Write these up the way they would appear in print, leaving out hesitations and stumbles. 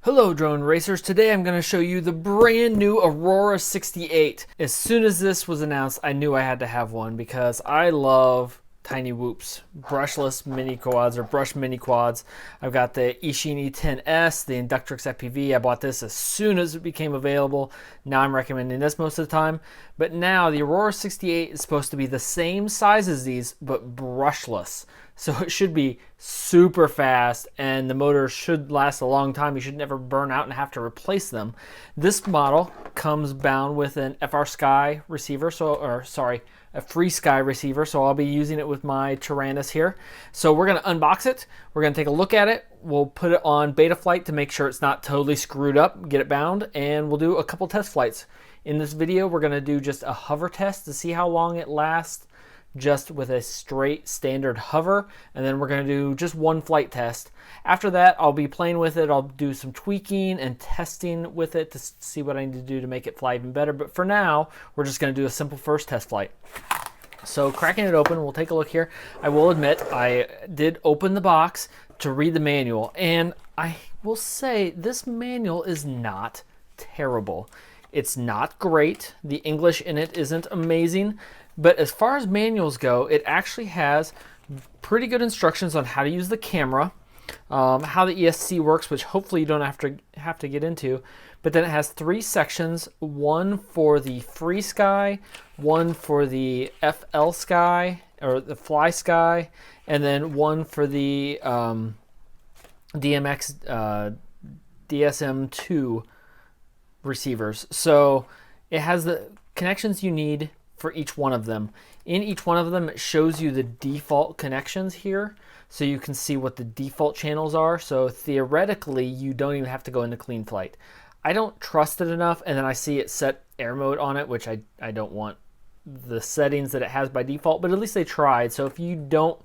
Hello drone racers, today I'm going to show you the brand new Aurora 68. As soon as this was announced, I knew I had to have one because I love tiny whoops, brushless mini quads or brush mini quads. I've got the Eachine E10S, the Inductrix FPV. I bought this as soon as it became available. Now I'm recommending this most of the time. But now the Aurora 68 is supposed to be the same size as these, but brushless. So it should be super fast and the motors should last a long time. You should never burn out and have to replace them. This model comes bound with an FrSky receiver, a FrSky receiver. So I'll be using it with my Tyrannus here. So we're gonna unbox it. We're gonna take a look at it. We'll put it on Betaflight to make sure it's not totally screwed up, get it bound, and we'll do a couple test flights. In this video, we're gonna do just a hover test to see how long it lasts just with a straight standard hover, and then we're going to do just one flight test. After that, I'll be playing with it. I'll do some tweaking and testing with it to see what I need to do to make it fly even better. But for now, we're just going to do a simple first test flight. So cracking it open, we'll take a look here. I will admit I did open the box to read the manual, and I will say this manual is not terrible. It's not great. The English in it isn't amazing. But as far as manuals go, it actually has pretty good instructions on how to use the camera, how the ESC works, which hopefully you don't have to get into. But then it has 3 sections: one for the FrSky, one for the FLSky or the FlySky, and then one for the DSM2 receivers. So it has the connections you need for each one of them. In each one of them, it shows you the default connections here, so you can see what the default channels are. So theoretically, you don't even have to go into clean flight. I don't trust it enough, and then I see it set air mode on it, which I don't want the settings that it has by default, but at least they tried. So if you don't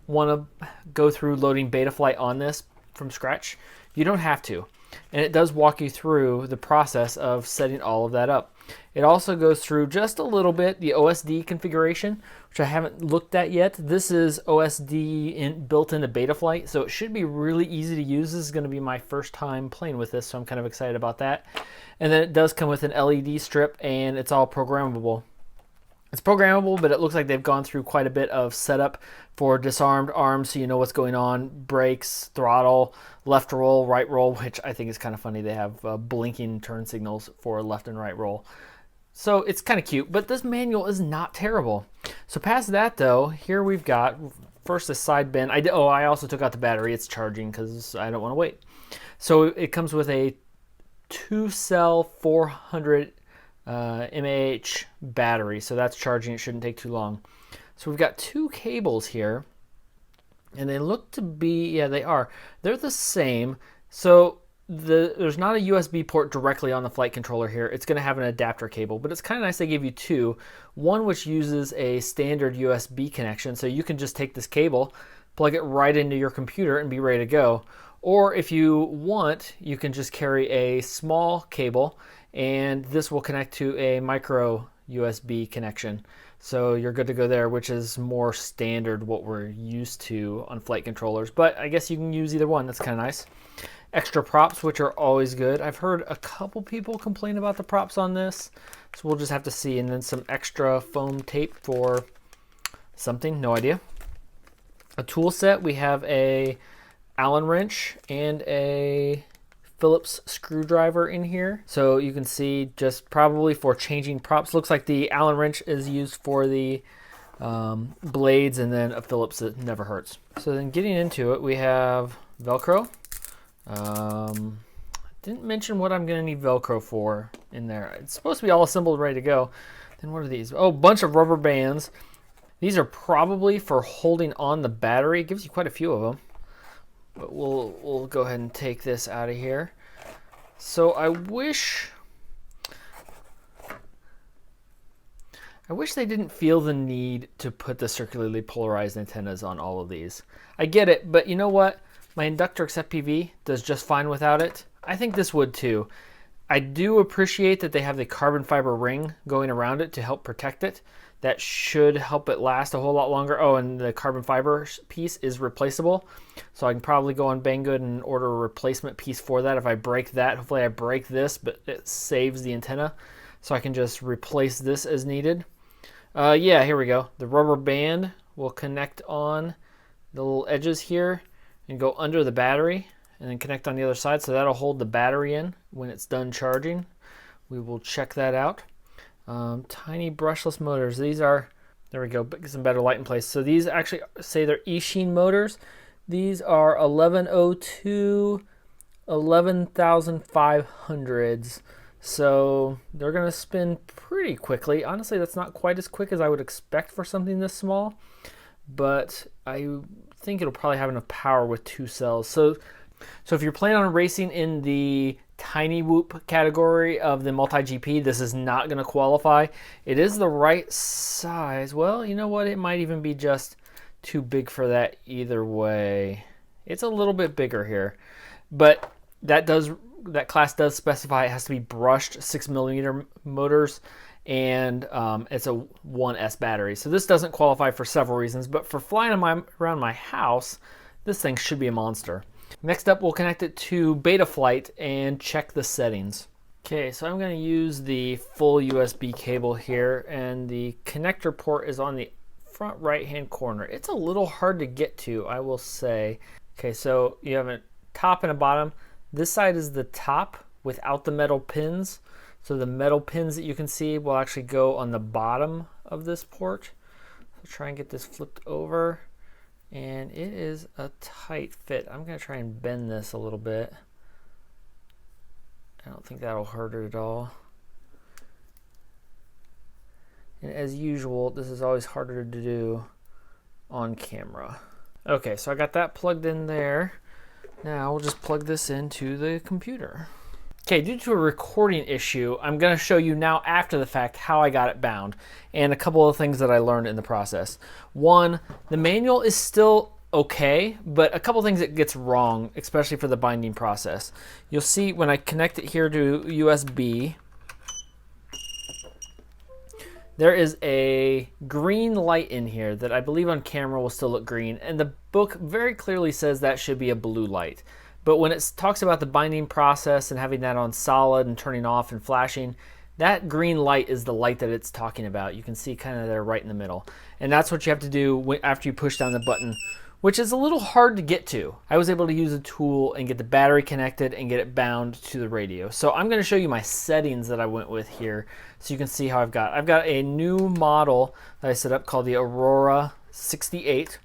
want to go through loading Betaflight on this from scratch, you don't have to. And it does walk you through the process of setting all of that up. It also goes through just a little bit the OSD configuration, which I haven't looked at yet. This is OSD built into Betaflight, so it should be really easy to use. This is going to be my first time playing with this, so I'm kind of excited about that. And then it does come with an LED strip, and it's all programmable. It's programmable, but it looks like they've gone through quite a bit of setup for disarmed arms, so you know what's going on. Brakes, throttle, left roll, right roll, which I think is kind of funny. They have blinking turn signals for left and right roll. So it's kind of cute, but this manual is not terrible. So past that though, here we've got first a side bin. I also took out the battery. It's charging because I don't want to wait. So it comes with a 2-cell 400 mAh battery, so that's charging. It shouldn't take too long. So we've got 2 cables here, and they look to be, yeah, they're the same. So there's not a USB port directly on the flight controller here. It's going to have an adapter cable, but it's kind of nice they give you 2. One which uses a standard USB connection, so you can just take this cable, plug it right into your computer, and be ready to go. Or if you want, you can just carry a small cable, and this will connect to a micro USB connection. So you're good to go there, which is more standard what we're used to on flight controllers. But I guess you can use either one. That's kind of nice. Extra props, which are always good. I've heard a couple people complain about the props on this, so we'll just have to see. And then some extra foam tape for something, no idea. A tool set, we have a Allen wrench and a Phillips screwdriver in here. So you can see just probably for changing props. Looks like the Allen wrench is used for the blades, and then a Phillips that never hurts. So then getting into it, we have Velcro. Didn't mention what I'm gonna need Velcro for in there. It's supposed to be all assembled, ready to go. Then what are these? Oh, bunch of rubber bands. These are probably for holding on the battery. It gives you quite a few of them. But we'll go ahead and take this out of here. So I wish they didn't feel the need to put the circularly polarized antennas on all of these. I get it, but you know what? My Inductrix FPV does just fine without it. I think this would too. I do appreciate that they have the carbon fiber ring going around it to help protect it. That should help it last a whole lot longer. Oh, and the carbon fiber piece is replaceable. So I can probably go on Banggood and order a replacement piece for that. If I break that, hopefully I break this, but it saves the antenna. So I can just replace this as needed. Yeah, here we go. The rubber band will connect on the little edges here and go under the battery and then connect on the other side. So that'll hold the battery in when it's done charging. We will check that out. Tiny brushless motors. These are, there we go, get some better light in place. So these actually say they're Eachine motors. These are 1102, 11,500s. So they're going to spin pretty quickly. Honestly, that's not quite as quick as I would expect for something this small, but I think it'll probably have enough power with 2 cells. So if you're planning on racing in the tiny whoop category of the multi-GP, this is not going to qualify. It is the right size. Well, you know what? It might even be just too big for that either way. It's a little bit bigger here, but that class does specify it has to be brushed 6mm motors, and it's a 1S battery. So this doesn't qualify for several reasons, but for flying around my house, this thing should be a monster. Next up, we'll connect it to Betaflight and check the settings. Okay, so I'm going to use the full USB cable here, and the connector port is on the front right-hand corner. It's a little hard to get to, I will say. Okay, so you have a top and a bottom. This side is the top without the metal pins. So the metal pins that you can see will actually go on the bottom of this port. So try and get this flipped over. And it is a tight fit. I'm going to try and bend this a little bit. I don't think that'll hurt it at all. And as usual, this is always harder to do on camera. Okay, so I got that plugged in there. Now we'll just plug this into the computer. Okay, due to a recording issue, I'm going to show you now after the fact how I got it bound and a couple of things that I learned in the process. One, the manual is still okay, but a couple of things it gets wrong, especially for the binding process. You'll see when I connect it here to USB, there is a green light in here that I believe on camera will still look green, and the book very clearly says that should be a blue light. But when it talks about the binding process and having that on solid and turning off and flashing, that green light is the light that it's talking about. You can see kind of there right in the middle. And that's what you have to do after you push down the button, which is a little hard to get to. I was able to use a tool and get the battery connected and get it bound to the radio. So I'm going to show you my settings that I went with here so you can see how I've got a new model that I set up called the Aurora 68.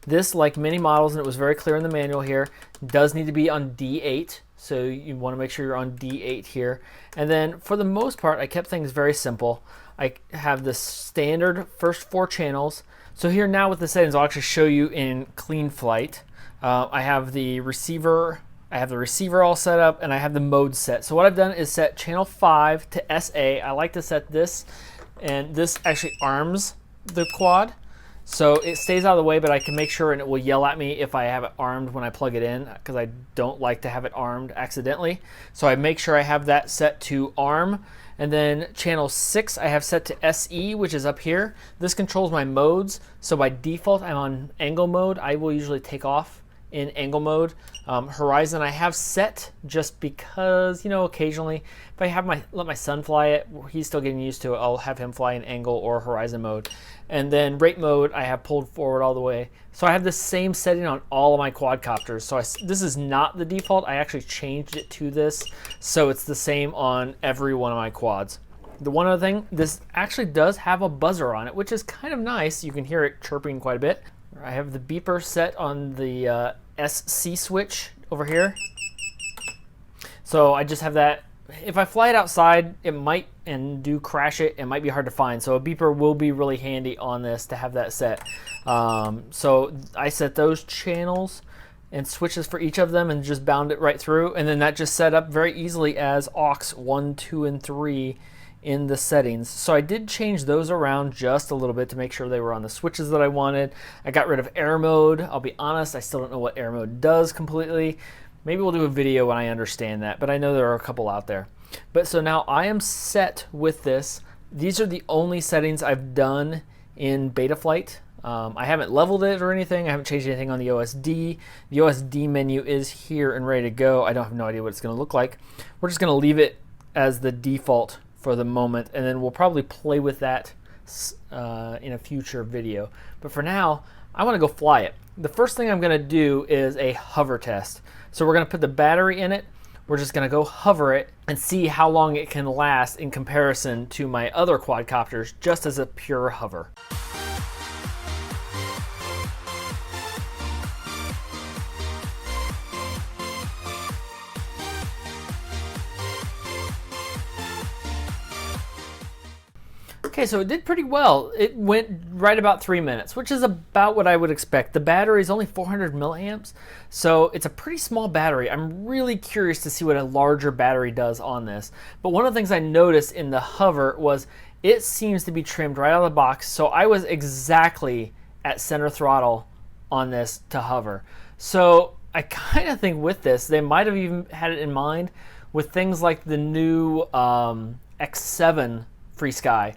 This, like many models, and it was very clear in the manual here, does need to be on D8. So you want to make sure you're on D8 here. And then for the most part, I kept things very simple. I have the standard first 4 channels. So here now with the settings, I'll actually show you in clean flight. I have the receiver all set up, and I have the mode set. So what I've done is set channel 5 to SA. I like to set this, and this actually arms the quad. So it stays out of the way, but I can make sure, and it will yell at me if I have it armed when I plug it in, because I don't like to have it armed accidentally. So I make sure I have that set to arm. And then channel 6 I have set to SE, which is up here. This controls my modes. So by default, I'm on angle mode. I will usually take off in angle mode. Horizon I have set just because, you know, occasionally if I have let my son fly it, he's still getting used to it, I'll have him fly in angle or horizon mode. And then rate mode I have pulled forward all the way. So I have the same setting on all of my quadcopters. So this is not the default. I actually changed it to this, so it's the same on every one of my quads. The one other thing, this actually does have a buzzer on it, which is kind of nice. You can hear it chirping quite a bit. I have the beeper set on the SC switch over here. So I just have that. If I fly it outside, it might, and do crash it, it might be hard to find. So a beeper will be really handy on this to have that set. So I set those channels and switches for each of them and just bound it right through. And then that just set up very easily as aux 1, 2, and 3 in the settings. So I did change those around just a little bit to make sure they were on the switches that I wanted. I got rid of air mode. I'll be honest, I still don't know what air mode does completely. Maybe we'll do a video when I understand that, but I know there are a couple out there. But so now I am set with this. These are the only settings I've done in Betaflight. I haven't leveled it or anything. I haven't changed anything on the OSD. The OSD menu is here and ready to go. I don't have no idea what it's going to look like. We're just going to leave it as the default for the moment, and then we'll probably play with that in a future video. But for now, I want to go fly it. The first thing I'm going to do is a hover test. So we're going to put the battery in it. We're just going to go hover it and see how long it can last in comparison to my other quadcopters just as a pure hover. Okay, so it did pretty well. It went right about 3 minutes, which is about what I would expect. The battery is only 400 milliamps, so it's a pretty small battery. I'm really curious to see what a larger battery does on this. But one of the things I noticed in the hover was it seems to be trimmed right out of the box, so I was exactly at center throttle on this to hover. So I kind of think with this, they might have even had it in mind with things like the new X7 FreeSky.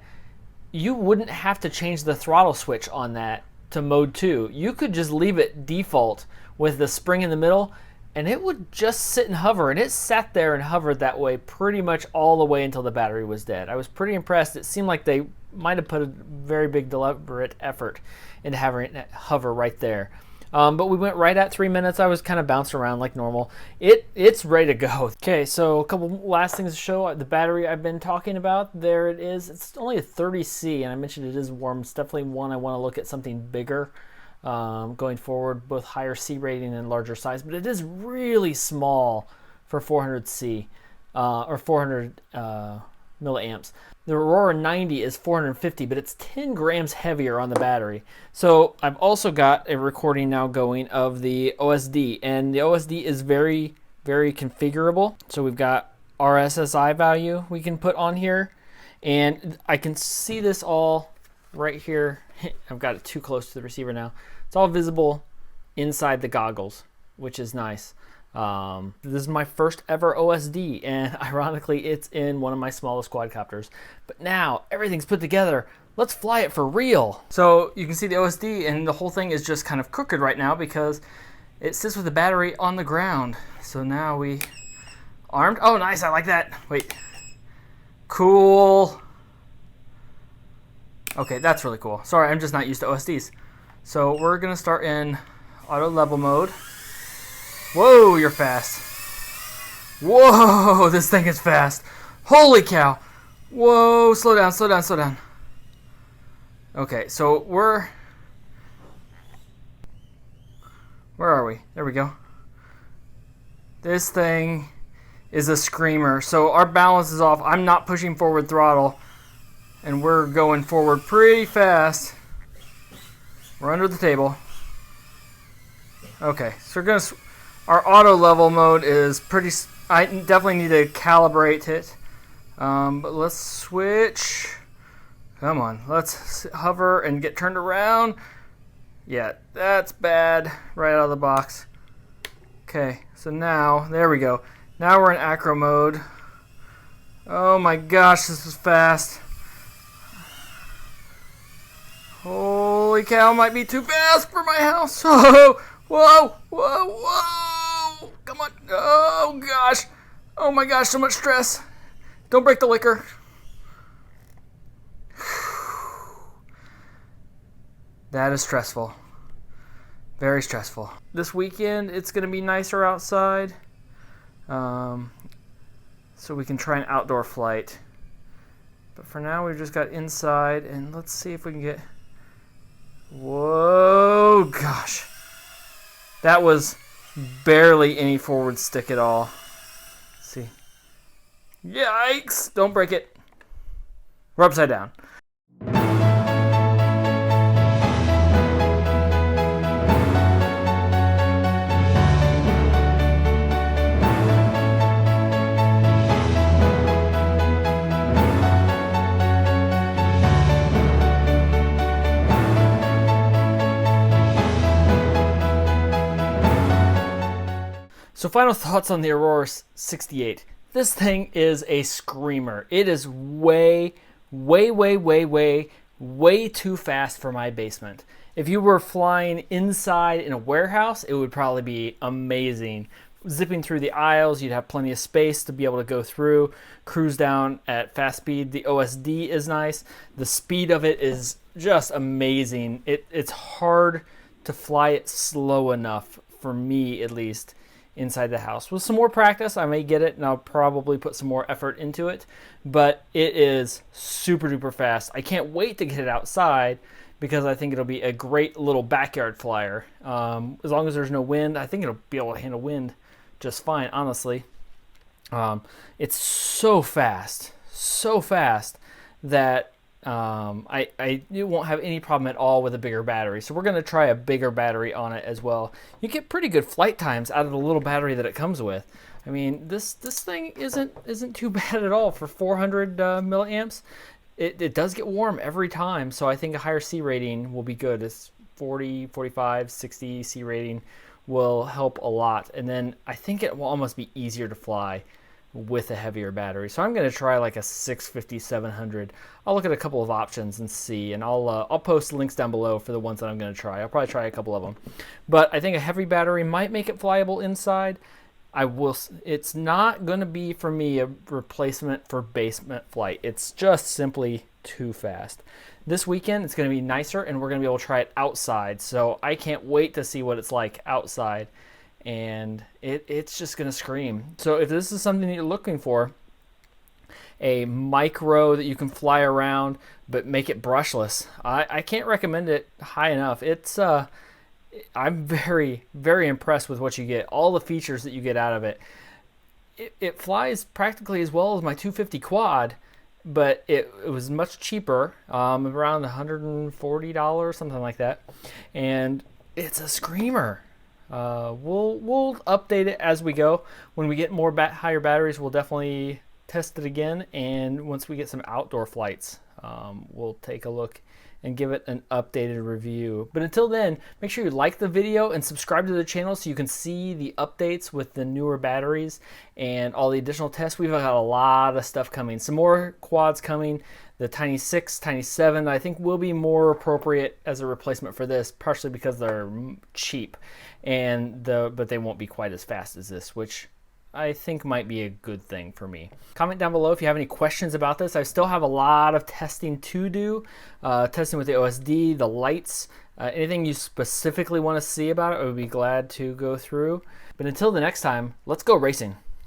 You wouldn't have to change the throttle switch on that to mode 2. You could just leave it default with the spring in the middle, and it would just sit and hover, and it sat there and hovered that way pretty much all the way until the battery was dead. I was pretty impressed. It seemed like they might have put a very big deliberate effort into having it hover right there. But we went right at 3 minutes. I was kind of bouncing around like normal. It's ready to go. Okay, so a couple last things to show. The battery I've been talking about, there it is. It's only a 30C, and I mentioned it is warm. It's definitely one I want to look at something bigger going forward, both higher C rating and larger size. But it is really small for 400C or 400 milliamps. The Aurora 90 is 450, but it's 10 grams heavier on the battery. So I've also got a recording now going of the OSD, and the OSD is very, very configurable. So we've got RSSI value we can put on here, and I can see this all right here. I've got it too close to the receiver now. It's all visible inside the goggles, which is nice. This is my first ever OSD, and ironically it's in one of my smallest quadcopters. But now everything's put together. Let's fly it for real. So you can see the OSD, and the whole thing is just kind of crooked right now because it sits with the battery on the ground. So now we armed. Oh, nice, I like that. Wait, cool. Okay, that's really cool. Sorry, I'm just not used to OSDs. So we're gonna start in auto level mode. Whoa, you're fast. Whoa, this thing is fast. Holy cow. Whoa, slow down, slow down, slow down. Okay, so where are we? There we go. This thing is a screamer. So our balance is off. I'm not pushing forward throttle, and we're going forward pretty fast. We're under the table. Okay, so we're gonna... Our auto level mode is pretty... I definitely need to calibrate it. But let's switch. Come on. Let's hover and get turned around. Yeah, that's bad. Right out of the box. Okay, so now... There we go. Now we're in acro mode. Oh my gosh, this is fast. Holy cow, might be too fast for my house. Oh, whoa, whoa, whoa. Come on. Oh, gosh. Oh, my gosh, so much stress. Don't break the liquor. That is stressful. Very stressful. This weekend, it's going to be nicer outside. So we can try an outdoor flight. But for now, we've just got inside. And let's see if we can get... Whoa, gosh. That was barely any forward stick at all. Let's see. Yikes! Don't break it. We're upside down. So final thoughts on the Aurora 68. This thing is a screamer. It is way, way too fast for my basement. If you were flying inside in a warehouse, it would probably be amazing. Zipping through the aisles, you'd have plenty of space to be able to go through, cruise down at fast speed. The OSD is nice. The speed of it is just amazing. It's hard to fly it slow enough, for me at least, inside the house. With some more practice, I may get it, and I'll probably put some more effort into it, but it is super duper fast. I can't wait to get it outside because I think it'll be a great little backyard flyer. As long as there's no wind, I think it'll be able to handle wind just fine, honestly. It's so fast that I won't have any problem at all with a bigger battery. So we're going to try a bigger battery on it as well. You get pretty good flight times out of the little battery that it comes with. I mean, this thing isn't too bad at all for 400 milliamps. It does get warm every time, so I think a higher C rating will be good. It's 40, 45, 60 C rating will help a lot. And then I think it will almost be easier to fly with a heavier battery. So I'm going to try like a 650, 700. I'll look at a couple of options and see, and I'll post links down below for the ones that I'm going to try. I'll probably try a couple of them. But I think a heavy battery might make it flyable inside. It's not going to be, for me, a replacement for basement flight. It's just simply too fast. This weekend, it's going to be nicer, and we're going to be able to try it outside. So I can't wait to see what it's like outside. And it's just going to scream. So if this is something that you're looking for, a micro that you can fly around but make it brushless, I can't recommend it high enough. I'm very, very impressed with what you get. All the features that you get out of it. It flies practically as well as my 250 quad, but it was much cheaper, around $140, something like that. And it's a screamer. We'll update it as we go. When we get more higher batteries, we'll definitely test it again. And once we get some outdoor flights, we'll take a look and give it an updated review. But until then, make sure you like the video and subscribe to the channel so you can see the updates with the newer batteries and all the additional tests. We've got a lot of stuff coming. Some more quads coming. The Tiny 6, Tiny 7, I think will be more appropriate as a replacement for this, partially because they're cheap, but they won't be quite as fast as this, which I think might be a good thing for me. Comment down below if you have any questions about this. I still have a lot of testing to do, testing with the OSD, the lights, anything you specifically want to see about it, I would be glad to go through. But until the next time, let's go racing.